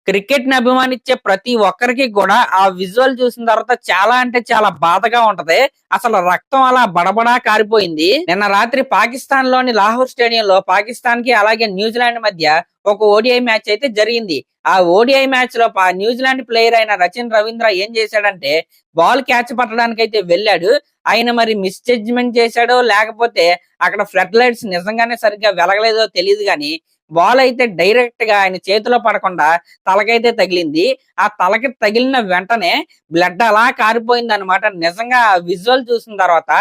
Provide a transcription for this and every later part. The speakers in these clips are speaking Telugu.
క్రికెట్ ని అభిమానించే ప్రతి ఒక్కరికి కూడా ఆ విజువల్ చూసిన తర్వాత చాలా అంటే చాలా బాధగా ఉంటది. అసలు రక్తం అలా బడబడా కారిపోయింది. నిన్న రాత్రి పాకిస్తాన్ లోని లాహోర్ స్టేడియంలో పాకిస్తాన్ కి అలాగే న్యూజిలాండ్ మధ్య ఒక ఓడిఐ మ్యాచ్ అయితే జరిగింది. ఆ ఓడిఐ మ్యాచ్ లో న్యూజిలాండ్ ప్లేయర్ అయిన రచిన్ రవీంద్ర ఏం చేశాడంటే బాల్ క్యాచ్ పట్టడానికి అయితే వెళ్ళాడు. ఆయన మరి మిస్ జడ్జిమెంట్ చేశాడో లేకపోతే అక్కడ ఫ్లడ్ లైట్స్ నిజంగానే సరిగ్గా వెలగలేదో తెలియదు గాని బాల్ అయితే డైరెక్ట్ గా ఆయన చేతిలో పడకుండా తలకైతే తగిలింది. ఆ తలకి తగిలిన వెంటనే బ్లడ్ అలా కారిపోయింది అనమాట. నిజంగా విజువల్ చూసిన తర్వాత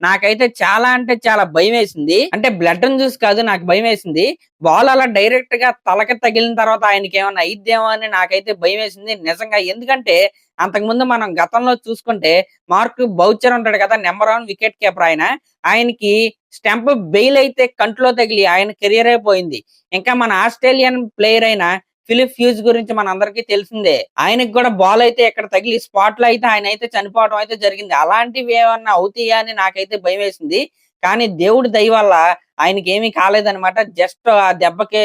నాకైతే చాలా అంటే చాలా భయం వేసింది. అంటే బ్లడ్ ని చూసి కాదు, నాకు భయం వేసింది. బాల్ అలా డైరెక్ట్ గా తలకి తగిలిన తర్వాత ఆయనకి ఏమన్నా అయిద్దేమో అని నాకైతే భయం వేసింది నిజంగా. ఎందుకంటే అంతకుముందు మనం గతంలో చూసుకుంటే మార్క్ బౌచర్ ఉంటాడు కదా, నెంబర్ 1 వికెట్ కీపర్ ఆయన. ఆయనకి స్టంప్ బెయిల్ అయితే కంట్లో తగిలి ఆయన కెరియర్ అయిపోయింది. ఇంకా మన ఆస్ట్రేలియన్ ప్లేయర్ అయిన ఫిలిప్ హ్యూజ్ గురించి మన అందరికీ తెలిసిందే. ఆయనకి కూడా బాల్ అయితే ఎక్కడ తగిలి స్పాట్ లో అయితే ఆయన అయితే చనిపోవడం అయితే జరిగింది. అలాంటివి ఏమన్నా అవుతాయా అని నాకైతే భయం వేసింది. కానీ దేవుడి దయ వల్ల ఆయనకి ఏమీ కాలేదనమాట. జస్ట్ ఆ దెబ్బకి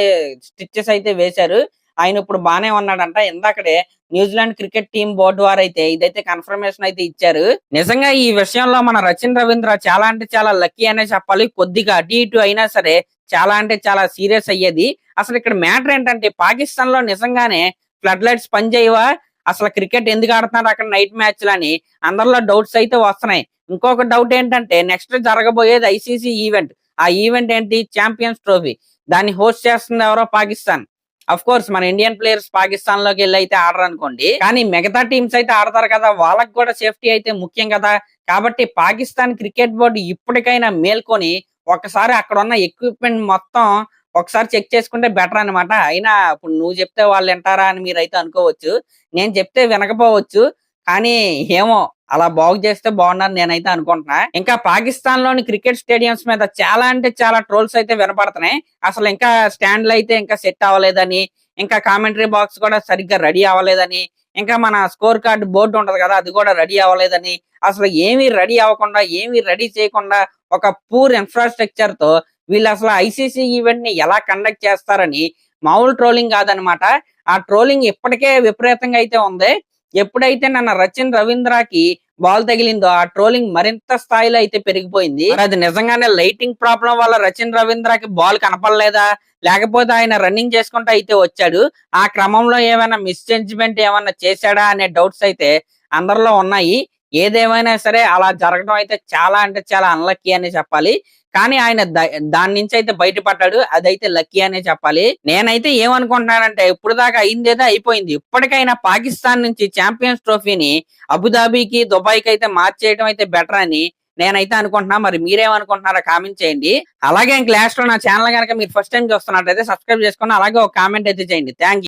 స్టిచెస్ అయితే వేశారు. ఆయన ఇప్పుడు బానే ఉన్నాడంట. ఇందాకడే న్యూజిలాండ్ క్రికెట్ టీం బోర్డు వారు అయితే ఇదైతే కన్ఫర్మేషన్ అయితే ఇచ్చారు. నిజంగా ఈ విషయంలో మన రచిన్ రవీంద్ర చాలా అంటే చాలా లక్కీ అనే చెప్పాలి. కొద్దిగా అటు ఇటు అయినా సరే చాలా అంటే చాలా సీరియస్ అయ్యేది. అసలు ఇక్కడ మ్యాటర్ ఏంటంటే పాకిస్తాన్ లో నిజంగానే ఫ్లడ్ లైట్స్ పనిచేయవా, అసలు క్రికెట్ ఎందుకు ఆడుతున్నారు అక్కడ నైట్ మ్యాచ్లు అని అందరిలో డౌట్స్ అయితే వస్తున్నాయి. ఇంకొక డౌట్ ఏంటంటే నెక్స్ట్ జరగబోయేది ఐసీసీ ఈవెంట్. ఆ ఈవెంట్ ఏంటి? Champions trophy. దాన్ని హోస్ట్ చేస్తుంది ఎవరో పాకిస్తాన్. అఫ్ కోర్స్ మన ఇండియన్ ప్లేయర్స్ పాకిస్తాన్ లోకి వెళ్ళి అయితే ఆడరు అనుకోండి, కానీ మిగతా టీమ్స్ అయితే ఆడతారు కదా, వాళ్ళకి కూడా సేఫ్టీ అయితే ముఖ్యం కదా. కాబట్టి పాకిస్తాన్ క్రికెట్ బోర్డు ఇప్పటికైనా మేల్కొని ఒకసారి అక్కడ ఉన్న ఎక్విప్మెంట్ మొత్తం ఒకసారి చెక్ చేసుకుంటే బెటర్ అనమాట. అయినా ఇప్పుడు నువ్వు చెప్తే వాళ్ళు వింటారా అని మీరైతే అనుకోవచ్చు, నేను చెప్తే వినకపోవచ్చు. కానీ ఏమో అలా బాగు చేస్తే బాగుండని నేనైతే అనుకుంటున్నా. ఇంకా పాకిస్తాన్ లోని క్రికెట్ స్టేడియంస్ మీద చాలా అంటే చాలా ట్రోల్స్ అయితే వినపడుతున్నాయి. అసలు ఇంకా స్టాండ్లు అయితే ఇంకా సెట్ అవ్వలేదని, ఇంకా కామెంటరీ బాక్స్ కూడా సరిగ్గా రెడీ అవ్వలేదని, ఇంకా మన స్కోర్ కార్డు బోర్డు ఉంటది కదా అది కూడా రెడీ అవ్వలేదని, అసలు ఏమీ రెడీ అవ్వకుండా ఏమీ రెడీ చేయకుండా ఒక పూర్ ఇన్ఫ్రాస్ట్రక్చర్ తో వీళ్ళు అసలు ఐసీసీ ఈవెంట్ ని ఎలా కండక్ట్ చేస్తారని మామూలు ట్రోలింగ్ కాదనమాట. ఆ ట్రోలింగ్ ఇప్పటికే విపరీతంగా అయితే ఉంది. ఎప్పుడైతే నన్ను రచిన్ రవీంద్రకి బాల్ తగిలిందో ఆ ట్రోలింగ్ మరింత స్థాయిలో అయితే పెరిగిపోయింది. అది నిజంగానే లైటింగ్ ప్రాబ్లం వల్ల రచిన్ రవీంద్రకి బాల్ కనపడలేదా, లేకపోతే ఆయన రన్నింగ్ చేసుకుంటూ అయితే వచ్చాడు, ఆ క్రమంలో ఏమైనా మిస్జడ్జ్మెంట్ ఏమైనా చేశాడా అనే డౌట్స్ అయితే అందరిలో ఉన్నాయి. ఏదేమైనా సరే అలా జరగడం అయితే చాలా అంటే చాలా అన్లక్కీ అనే చెప్పాలి. కానీ ఆయన దాని నుంచి అయితే బయటపడ్డాడు, అదైతే లక్కీ అనే చెప్పాలి. నేనైతే ఏమనుకుంటున్నానంటే ఇప్పుడు దాకా అయిందేదో అయిపోయింది. ఇప్పటికైనా పాకిస్తాన్ నుంచి ఛాంపియన్స్ ట్రోఫీని అబుదాబికి దుబాయ్కి అయితే మార్చేయడం అయితే బెటర్ అని నేనైతే అనుకుంటున్నా. మరి మీరేమనుకుంటున్నారో కామెంట్ చేయండి. అలాగే ఇంక లాస్ట్ లో నా ఛానల్ కనుక మీరు ఫస్ట్ టైం చూస్తున్నట్లయితే సబ్స్క్రైబ్ చేసుకుని అలాగే ఒక కామెంట్ అయితే చేయండి. Thank you.